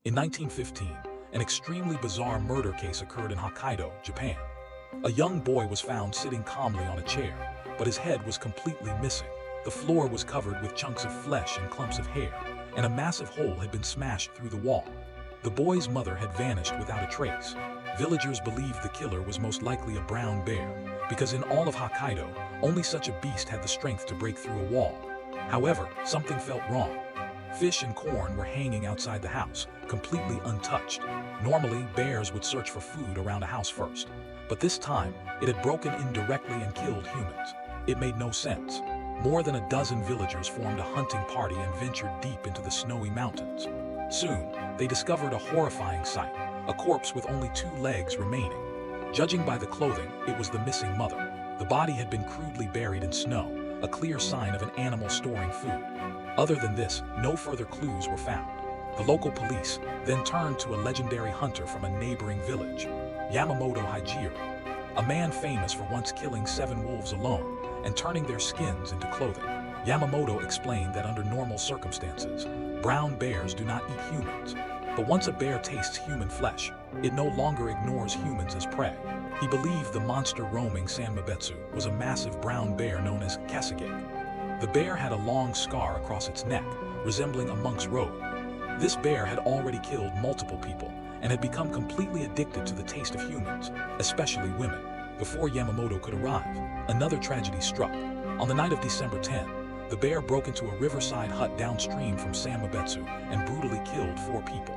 In 1915, an extremely bizarre murder case occurred in Hokkaido, Japan. A young boy was found sitting calmly on a chair, but his head was completely missing. The floor was covered with chunks of flesh and clumps of hair, and a massive hole had been smashed through the wall. The boy's mother had vanished without a trace. Villagers believed the killer was most likely a brown bear, because in all of Hokkaido, only such a beast had the strength to break through a wall. However, something felt wrong. Fish and corn were hanging outside the house, completely untouched. Normally, bears would search for food around a house first, but this time, it had broken in directly and killed humans. It made no sense. More than a dozen villagers formed a hunting party and ventured deep into the snowy mountains. Soon, they discovered a horrifying sight, a corpse with only 2 legs remaining. Judging by the clothing, it was the missing mother. The body had been crudely buried in snow, a clear sign of an animal storing food. Other than this, no further clues were found. The local police then turned to a legendary hunter from a neighboring village, Yamamoto Hijiro, a man famous for once killing 7 wolves alone and turning their skins into clothing. Yamamoto explained that under normal circumstances, brown bears do not eat humans. But once a bear tastes human flesh, it no longer ignores humans as prey. He believed the monster roaming Sanmabetsu was a massive brown bear known as Kesagake. The bear had a long scar across its neck, resembling a monk's robe. This bear had already killed multiple people and had become completely addicted to the taste of humans, especially women. Before Yamamoto could arrive, another tragedy struck. On the night of December 10, the bear broke into a riverside hut downstream from Sanmabetsu and brutally killed 4 people.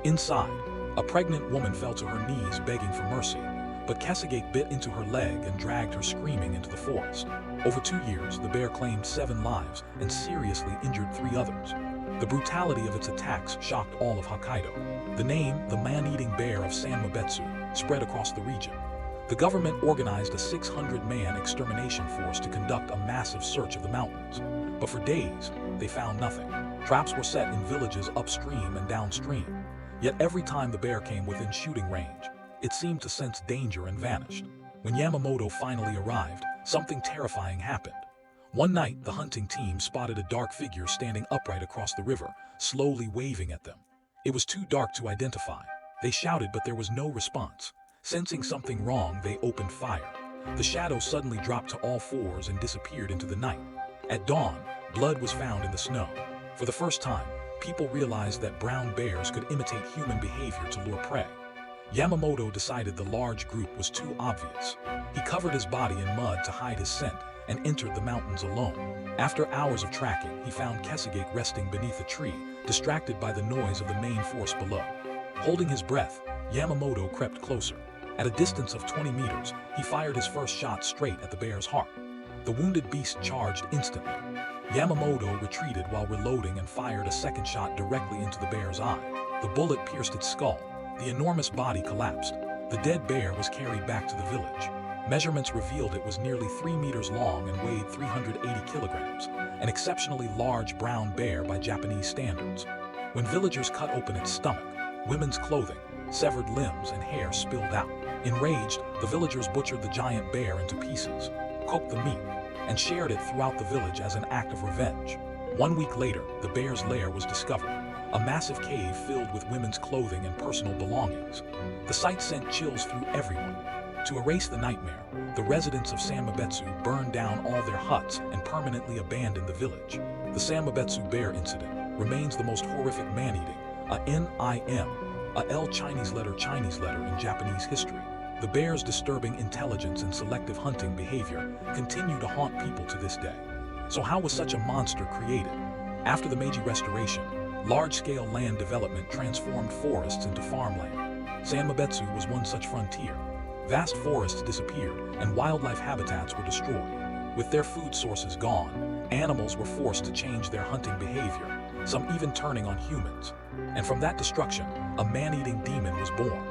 Inside, a pregnant woman fell to her knees begging for mercy, but Kesagake bit into her leg and dragged her screaming into the forest. Over 2 years, the bear claimed 7 lives and seriously injured 3 others. The brutality of its attacks shocked all of Hokkaido. The name, the man-eating bear of Sanmabetsu, spread across the region. The government organized a 600-man extermination force to conduct a massive search of the mountains. But for days, they found nothing. Traps were set in villages upstream and downstream. Yet every time the bear came within shooting range, it seemed to sense danger and vanished. When Yamamoto finally arrived, something terrifying happened. One night, the hunting team spotted a dark figure standing upright across the river, slowly waving at them. It was too dark to identify. They shouted, but there was no response. Sensing something wrong, they opened fire. The shadow suddenly dropped to all 4s and disappeared into the night. At dawn, blood was found in the snow. For the first time, people realized that brown bears could imitate human behavior to lure prey. Yamamoto decided the large group was too obvious. He covered his body in mud to hide his scent and entered the mountains alone. After hours of tracking, he found Kesagake resting beneath a tree, distracted by the noise of the main force below. Holding his breath, Yamamoto crept closer. At a distance of 20 meters, he fired his first shot straight at the bear's heart. The wounded beast charged instantly. Yamamoto retreated while reloading and fired a second shot directly into the bear's eye. The bullet pierced its skull. The enormous body collapsed. The dead bear was carried back to the village. Measurements revealed it was nearly 3 meters long and weighed 380 kilograms, an exceptionally large brown bear by Japanese standards. When villagers cut open its stomach, women's clothing, severed limbs, and hair spilled out. Enraged, the villagers butchered the giant bear into pieces, cooked the meat, and shared it throughout the village as an act of revenge. 1 week later, the bear's lair was discovered, a massive cave filled with women's clothing and personal belongings. The sight sent chills through everyone. To erase the nightmare, the residents of Sanmabetsu burned down all their huts and permanently abandoned the village. The Sanmabetsu bear incident remains the most horrific man-eating, a N-I-M, a L Chinese letter in Japanese history. The bear's disturbing intelligence and selective hunting behavior continue to haunt people to this day. So how was such a monster created? After the Meiji Restoration, large-scale land development transformed forests into farmland. Sanmabetsu was one such frontier. Vast forests disappeared and wildlife habitats were destroyed. With their food sources gone, animals were forced to change their hunting behavior, some even turning on humans. And from that destruction, a man-eating demon was born.